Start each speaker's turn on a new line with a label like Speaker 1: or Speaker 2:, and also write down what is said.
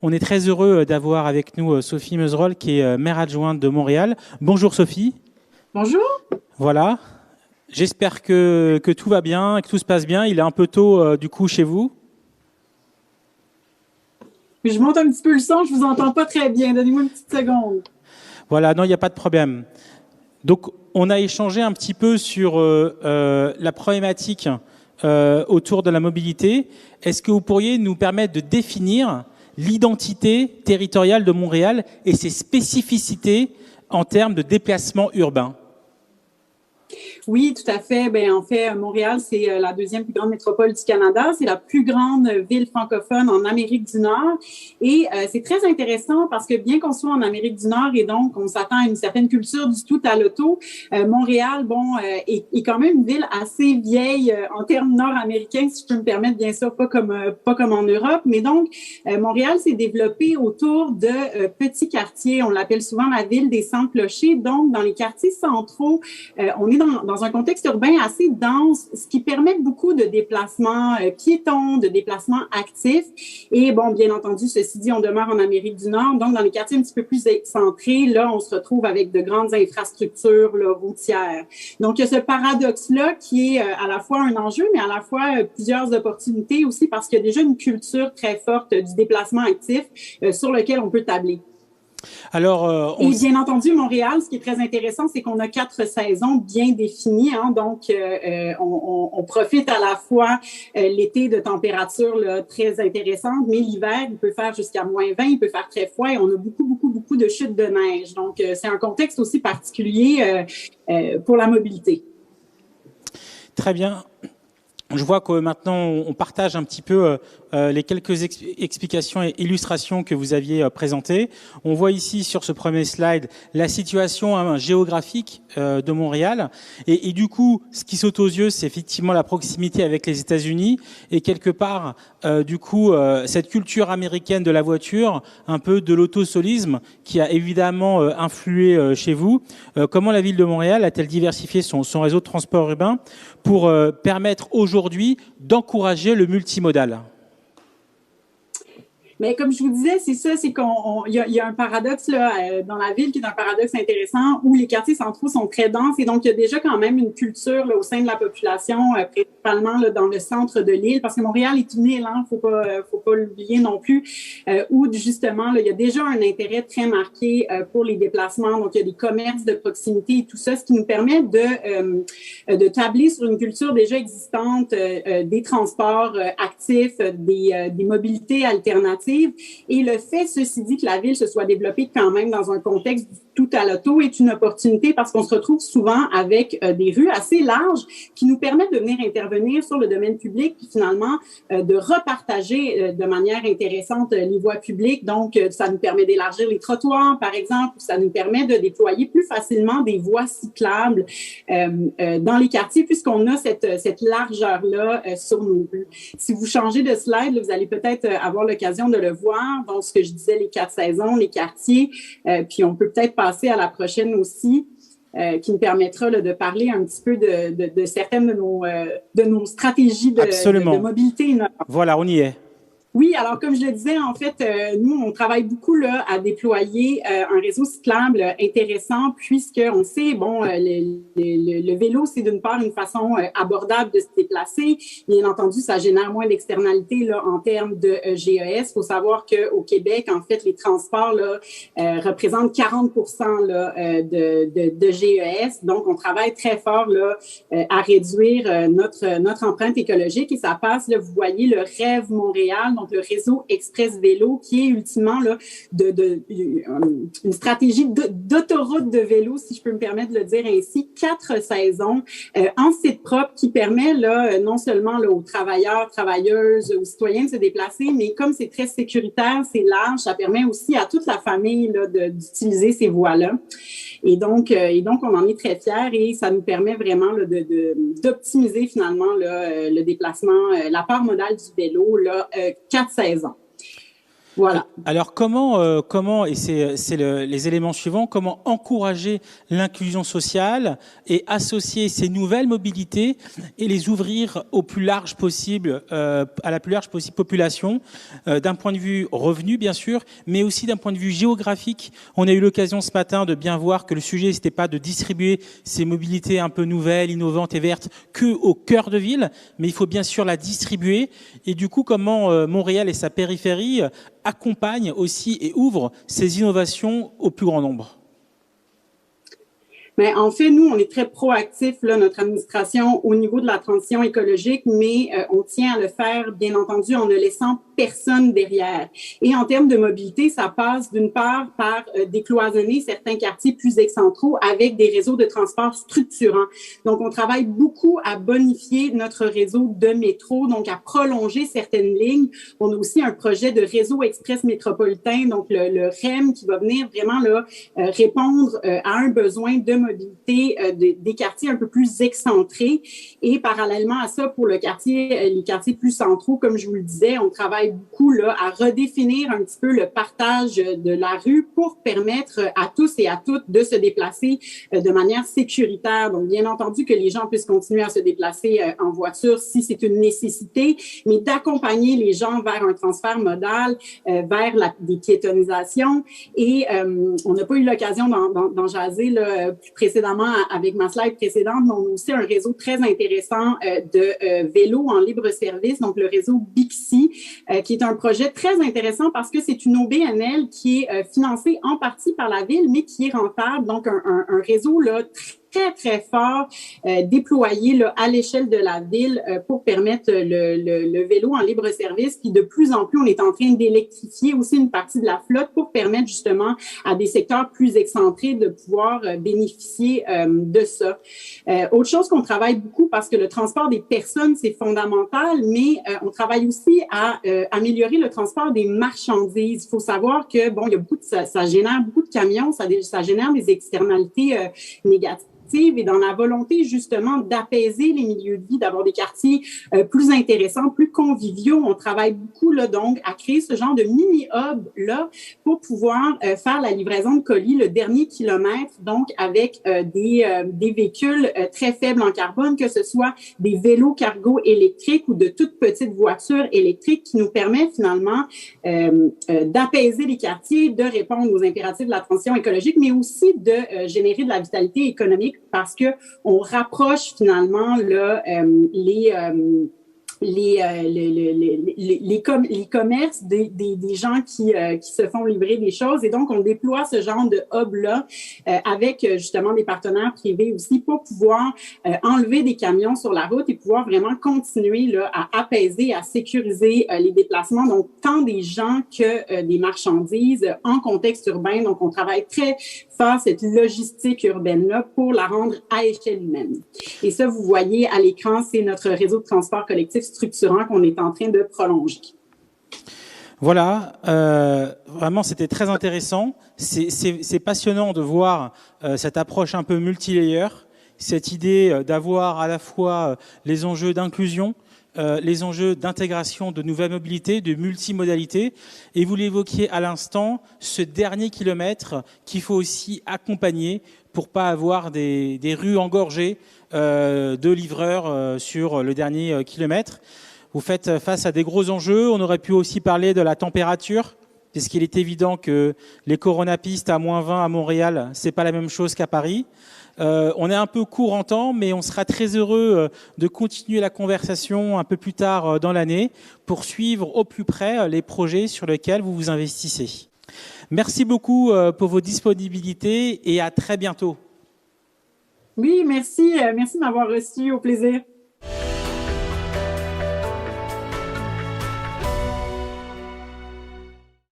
Speaker 1: On est très heureux d'avoir avec nous Sophie Meuserol, qui est maire adjointe de Montréal. Bonjour Sophie.
Speaker 2: Bonjour.
Speaker 1: Voilà. J'espère que tout va bien, que tout se passe bien. Il est un peu tôt du coup chez vous.
Speaker 2: Je monte un petit peu le son, je vous entends pas très bien. Donnez-moi une petite seconde.
Speaker 1: Voilà, non, il n'y a pas de problème. Donc, on a échangé un petit peu sur la problématique autour de la mobilité. Est-ce que vous pourriez nous permettre de définir l'identité territoriale de Montréal et ses spécificités en termes de déplacement urbain?
Speaker 2: Oui, tout à fait. En fait, Montréal, c'est la deuxième plus grande métropole du Canada. C'est la plus grande ville francophone en Amérique du Nord. Et c'est très intéressant parce que bien qu'on soit en Amérique du Nord et donc on s'attend à une certaine culture du tout à l'auto, Montréal, est quand même une ville assez vieille en termes nord-américains, si je peux me permettre, bien sûr, pas comme en Europe. Mais donc, Montréal s'est développé autour de petits quartiers. On l'appelle souvent la ville des 100 clochers. Donc, dans les quartiers centraux, on est dans un contexte urbain assez dense, ce qui permet beaucoup de déplacements piétons, de déplacements actifs. Et bon, bien entendu, ceci dit, on demeure en Amérique du Nord, donc dans les quartiers un petit peu plus excentrés, là, on se retrouve avec de grandes infrastructures là, routières. Donc, il y a ce paradoxe-là qui est à la fois un enjeu, mais à la fois plusieurs opportunités aussi parce qu'il y a déjà une culture très forte du déplacement actif sur lequel on peut tabler.
Speaker 1: Alors,
Speaker 2: Et bien entendu, Montréal, ce qui est très intéressant, c'est qu'on a 4 saisons bien définies. Donc, on profite à la fois l'été de températures là, très intéressantes, mais l'hiver, il peut faire jusqu'à -20, il peut faire très froid et on a beaucoup de chutes de neige. Donc, c'est un contexte aussi particulier pour la mobilité.
Speaker 1: Très bien. Je vois que maintenant, on partage un petit peu les quelques explications et illustrations que vous aviez présentées. On voit ici sur ce premier slide la situation géographique de Montréal. Et du coup, ce qui saute aux yeux, c'est effectivement la proximité avec les États-Unis et quelque part, cette culture américaine de la voiture, un peu de l'autosolisme qui a évidemment influé chez vous. Comment la ville de Montréal a-t-elle diversifié son réseau de transport urbain pour permettre aujourd'hui d'encourager le multimodal?
Speaker 2: Mais comme je vous disais, c'est ça, c'est y a un paradoxe là, dans la ville qui est un paradoxe intéressant où les quartiers centraux sont très denses et donc il y a déjà quand même une culture là, au sein de la population, principalement là, dans le centre de l'île, parce que Montréal est une île, faut pas l'oublier non plus, où justement là, il y a déjà un intérêt très marqué pour les déplacements, donc il y a des commerces de proximité et tout ça, ce qui nous permet de tabler sur une culture déjà existante des transports actifs, des mobilités alternatives. Et le fait, ceci dit, que la ville se soit développée quand même dans un contexte tout à l'auto est une opportunité parce qu'on se retrouve souvent avec des rues assez larges qui nous permettent de venir intervenir sur le domaine public puis finalement de repartager de manière intéressante les voies publiques. Donc, ça nous permet d'élargir les trottoirs, par exemple, ça nous permet de déployer plus facilement des voies cyclables dans les quartiers puisqu'on a cette largeur-là sur nos rues. Si vous changez de slide, là, vous allez peut-être avoir l'occasion de le voir. Donc, ce que je disais, les 4 saisons, les quartiers, puis on peut peut-être passer à la prochaine aussi, qui me permettra là, de parler un petit peu de certaines de nos stratégies de mobilité.
Speaker 1: Voilà, on y est.
Speaker 2: Oui, alors comme je le disais, en fait, nous, on travaille beaucoup là à déployer un réseau cyclable intéressant puisqu'on sait, bon, le vélo, c'est d'une part une façon abordable de se déplacer. Bien entendu, ça génère moins d'externalités là en termes de GES. Il faut savoir qu'au Québec, en fait, les transports là représentent 40% là, de GES. Donc, on travaille très fort là à réduire notre empreinte écologique et ça passe, là, vous voyez, le rêve Montréal. Donc, le réseau Express Vélo, qui est ultimement là, une stratégie d'autoroute de vélo, si je peux me permettre de le dire ainsi, 4 saisons en site propre qui permet là, non seulement là, aux travailleurs, travailleuses, aux citoyens de se déplacer, mais comme c'est très sécuritaire, c'est large, ça permet aussi à toute la famille là, d'utiliser ces voies-là. Et donc, on en est très fiers et ça nous permet vraiment là, d'optimiser finalement là, le déplacement, la part modale du vélo, là, 4 saisons. Voilà.
Speaker 1: Alors comment et c'est les éléments suivants, comment encourager l'inclusion sociale et associer ces nouvelles mobilités et les ouvrir au plus large possible, à la plus large possible population, d'un point de vue revenu bien sûr, mais aussi d'un point de vue géographique. On a eu l'occasion ce matin de bien voir que le sujet c'était pas de distribuer ces mobilités un peu nouvelles, innovantes et vertes que au cœur de ville, mais il faut bien sûr la distribuer. Et du coup, comment Montréal et sa périphérie accompagne aussi et ouvre ces innovations au plus grand nombre?
Speaker 2: Mais en fait, nous, on est très proactifs, là, notre administration, au niveau de la transition écologique, mais on tient à le faire, bien entendu, en ne laissant personne derrière. Et en termes de mobilité, ça passe d'une part par décloisonner certains quartiers plus excentraux avec des réseaux de transport structurants. Donc, on travaille beaucoup à bonifier notre réseau de métro, donc à prolonger certaines lignes. On a aussi un projet de réseau express métropolitain, donc le REM, qui va venir vraiment là répondre à un besoin de mobilité des quartiers un peu plus excentrés. Et parallèlement à ça, pour les quartiers plus centraux, comme je vous le disais, on travaille beaucoup là à redéfinir un petit peu le partage de la rue pour permettre à tous et à toutes de se déplacer de manière sécuritaire. Donc, bien entendu que les gens puissent continuer à se déplacer en voiture si c'est une nécessité, mais d'accompagner les gens vers un transfert modal, vers des piétonisations. Et on n'a pas eu l'occasion d'en jaser là, plus précédemment avec ma slide précédente, mais on a aussi un réseau très intéressant de vélos en libre service, donc le réseau Bixi, qui est un projet très intéressant parce que c'est une OBNL qui est financée en partie par la ville, mais qui est rentable, donc un réseau là, très fort déployé là, à l'échelle de la ville pour permettre le vélo en libre service. Puis de plus en plus, on est en train d'électrifier aussi une partie de la flotte pour permettre justement à des secteurs plus excentrés de pouvoir bénéficier de ça. Autre chose qu'on travaille beaucoup parce que le transport des personnes, c'est fondamental, mais on travaille aussi à améliorer le transport des marchandises. Il faut savoir que, bon, il y a beaucoup ça génère beaucoup de camions, ça génère des externalités négatives. Et dans la volonté justement d'apaiser les milieux de vie, d'avoir des quartiers plus intéressants, plus conviviaux, on travaille beaucoup là donc à créer ce genre de mini-hub là pour pouvoir faire la livraison de colis le dernier kilomètre, donc avec des véhicules très faibles en carbone, que ce soit des vélos cargo électriques ou de toutes petites voitures électriques qui nous permettent finalement d'apaiser les quartiers, de répondre aux impératifs de la transition écologique, mais aussi de générer de la vitalité économique parce que on rapproche finalement là, les commerces des gens qui se font livrer des choses. Et donc, on déploie ce genre de hub-là avec justement des partenaires privés aussi pour pouvoir enlever des camions sur la route et pouvoir vraiment continuer là, à apaiser, à sécuriser les déplacements, donc tant des gens que des marchandises en contexte urbain. Donc, on travaille très fort cette logistique urbaine-là pour la rendre à échelle humaine. Et ça, vous voyez à l'écran, c'est notre réseau de transport collectif structurant qu'on est en train de prolonger.
Speaker 1: Voilà, vraiment c'était très intéressant. C'est passionnant de voir cette approche un peu multilayer, cette idée d'avoir à la fois les enjeux d'inclusion, les enjeux d'intégration de nouvelles mobilités, de multimodalité. Et vous l'évoquiez à l'instant, ce dernier kilomètre qu'il faut aussi accompagner pour pas avoir des rues engorgées de livreurs sur le dernier kilomètre. Vous faites face à des gros enjeux. On aurait pu aussi parler de la température, puisqu'il est évident que les coronapistes à -20 à Montréal, c'est pas la même chose qu'à Paris. On est un peu court en temps, mais on sera très heureux de continuer la conversation un peu plus tard dans l'année pour suivre au plus près les projets sur lesquels vous vous investissez. Merci beaucoup pour vos disponibilités et à très bientôt.
Speaker 2: Oui, merci. Merci de m'avoir reçu. Au plaisir.